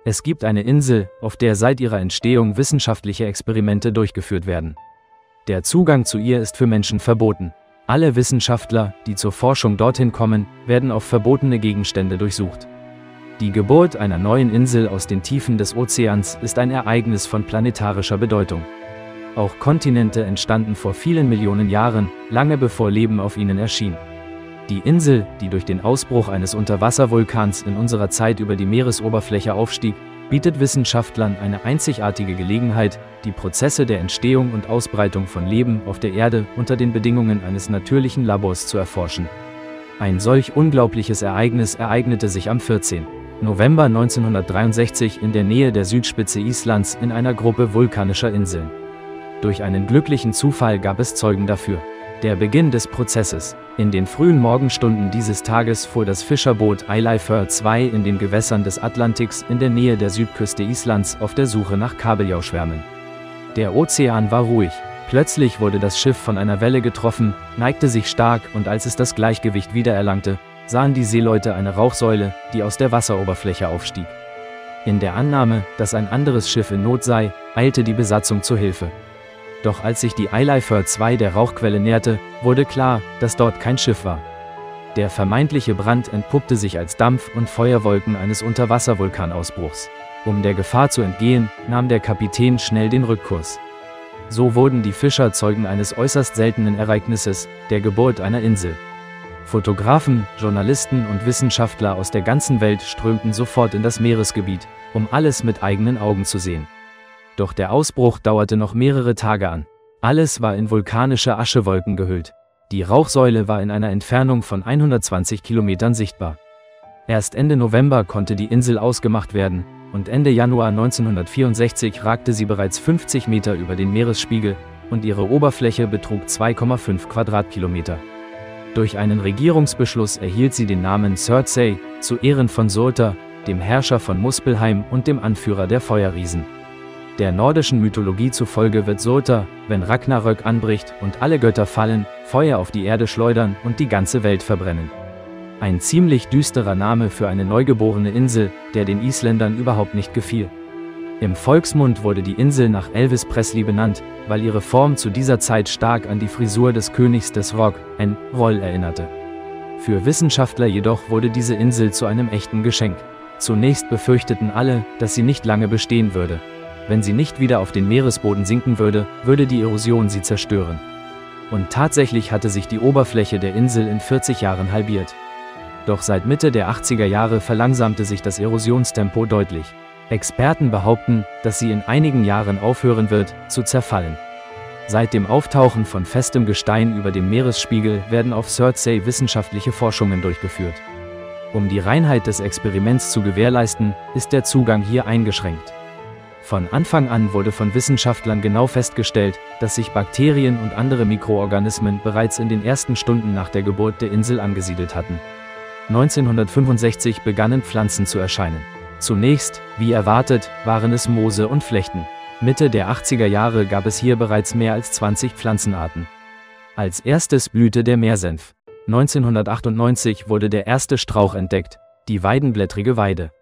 Es gibt eine Insel, auf der seit ihrer Entstehung wissenschaftliche Experimente durchgeführt werden. Der Zugang zu ihr ist für Menschen verboten. Alle Wissenschaftler, die zur Forschung dorthin kommen, werden auf verbotene Gegenstände durchsucht. Die Geburt einer neuen Insel aus den Tiefen des Ozeans ist ein Ereignis von planetarischer Bedeutung. Auch Kontinente entstanden vor vielen Millionen Jahren, lange bevor Leben auf ihnen erschien. Die Insel, die durch den Ausbruch eines Unterwasservulkans in unserer Zeit über die Meeresoberfläche aufstieg, bietet Wissenschaftlern eine einzigartige Gelegenheit, die Prozesse der Entstehung und Ausbreitung von Leben auf der Erde unter den Bedingungen eines natürlichen Labors zu erforschen. Ein solch unglaubliches Ereignis ereignete sich am 14. November 1963 in der Nähe der Südspitze Islands in einer Gruppe vulkanischer Inseln. Durch einen glücklichen Zufall gab es Zeugen dafür. Der Beginn des Prozesses. In den frühen Morgenstunden dieses Tages fuhr das Fischerboot Eilifur 2 in den Gewässern des Atlantiks in der Nähe der Südküste Islands auf der Suche nach Kabeljauschwärmen. Der Ozean war ruhig. Plötzlich wurde das Schiff von einer Welle getroffen, neigte sich stark und als es das Gleichgewicht wiedererlangte, sahen die Seeleute eine Rauchsäule, die aus der Wasseroberfläche aufstieg. In der Annahme, dass ein anderes Schiff in Not sei, eilte die Besatzung zur Hilfe. Doch als sich die Eilifur 2 der Rauchquelle näherte, wurde klar, dass dort kein Schiff war. Der vermeintliche Brand entpuppte sich als Dampf- und Feuerwolken eines Unterwasservulkanausbruchs. Um der Gefahr zu entgehen, nahm der Kapitän schnell den Rückkurs. So wurden die Fischer Zeugen eines äußerst seltenen Ereignisses, der Geburt einer Insel. Fotografen, Journalisten und Wissenschaftler aus der ganzen Welt strömten sofort in das Meeresgebiet, um alles mit eigenen Augen zu sehen. Doch der Ausbruch dauerte noch mehrere Tage an. Alles war in vulkanische Aschewolken gehüllt. Die Rauchsäule war in einer Entfernung von 120 Kilometern sichtbar. Erst Ende November konnte die Insel ausgemacht werden, und Ende Januar 1964 ragte sie bereits 50 Meter über den Meeresspiegel, und ihre Oberfläche betrug 2,5 Quadratkilometer. Durch einen Regierungsbeschluss erhielt sie den Namen Surtsey, zu Ehren von Surtur, dem Herrscher von Muspelheim und dem Anführer der Feuerriesen. Der nordischen Mythologie zufolge wird Surtur, wenn Ragnarök anbricht und alle Götter fallen, Feuer auf die Erde schleudern und die ganze Welt verbrennen. Ein ziemlich düsterer Name für eine neugeborene Insel, der den Isländern überhaupt nicht gefiel. Im Volksmund wurde die Insel nach Elvis Presley benannt, weil ihre Form zu dieser Zeit stark an die Frisur des Königs des Rock, and Roll, erinnerte. Für Wissenschaftler jedoch wurde diese Insel zu einem echten Geschenk. Zunächst befürchteten alle, dass sie nicht lange bestehen würde. Wenn sie nicht wieder auf den Meeresboden sinken würde, würde die Erosion sie zerstören. Und tatsächlich hatte sich die Oberfläche der Insel in 40 Jahren halbiert. Doch seit Mitte der 80er Jahre verlangsamte sich das Erosionstempo deutlich. Experten behaupten, dass sie in einigen Jahren aufhören wird, zu zerfallen. Seit dem Auftauchen von festem Gestein über dem Meeresspiegel werden auf Surtsey wissenschaftliche Forschungen durchgeführt. Um die Reinheit des Experiments zu gewährleisten, ist der Zugang hier eingeschränkt. Von Anfang an wurde von Wissenschaftlern genau festgestellt, dass sich Bakterien und andere Mikroorganismen bereits in den ersten Stunden nach der Geburt der Insel angesiedelt hatten. 1965 begannen Pflanzen zu erscheinen. Zunächst, wie erwartet, waren es Moose und Flechten. Mitte der 80er Jahre gab es hier bereits mehr als 20 Pflanzenarten. Als erstes blühte der Meersenf. 1998 wurde der erste Strauch entdeckt, die weidenblättrige Weide.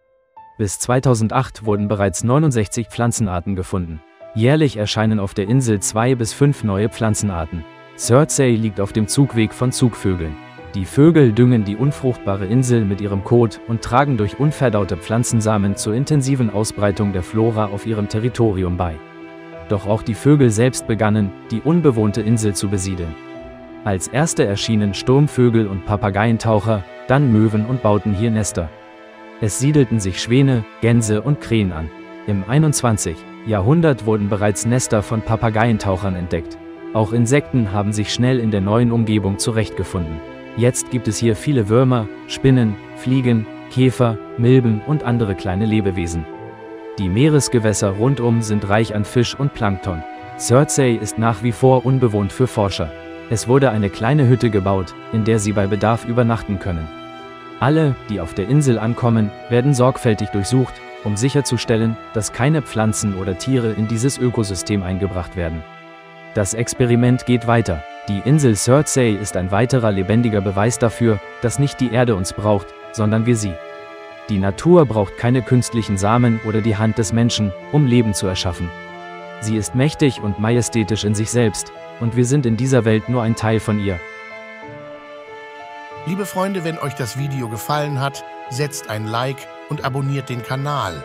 Bis 2008 wurden bereits 69 Pflanzenarten gefunden. Jährlich erscheinen auf der Insel 2 bis 5 neue Pflanzenarten. Surtsey liegt auf dem Zugweg von Zugvögeln. Die Vögel düngen die unfruchtbare Insel mit ihrem Kot und tragen durch unverdaute Pflanzensamen zur intensiven Ausbreitung der Flora auf ihrem Territorium bei. Doch auch die Vögel selbst begannen, die unbewohnte Insel zu besiedeln. Als erste erschienen Sturmvögel und Papageientaucher, dann Möwen und bauten hier Nester. Es siedelten sich Schwäne, Gänse und Krähen an. Im 21. Jahrhundert wurden bereits Nester von Papageientauchern entdeckt. Auch Insekten haben sich schnell in der neuen Umgebung zurechtgefunden. Jetzt gibt es hier viele Würmer, Spinnen, Fliegen, Käfer, Milben und andere kleine Lebewesen. Die Meeresgewässer rundum sind reich an Fisch und Plankton. Surtsey ist nach wie vor unbewohnt für Forscher. Es wurde eine kleine Hütte gebaut, in der sie bei Bedarf übernachten können. Alle, die auf der Insel ankommen, werden sorgfältig durchsucht, um sicherzustellen, dass keine Pflanzen oder Tiere in dieses Ökosystem eingebracht werden. Das Experiment geht weiter. Die Insel Surtsey ist ein weiterer lebendiger Beweis dafür, dass nicht die Erde uns braucht, sondern wir sie. Die Natur braucht keine künstlichen Samen oder die Hand des Menschen, um Leben zu erschaffen. Sie ist mächtig und majestätisch in sich selbst, und wir sind in dieser Welt nur ein Teil von ihr. Liebe Freunde, wenn euch das Video gefallen hat, setzt ein Like und abonniert den Kanal.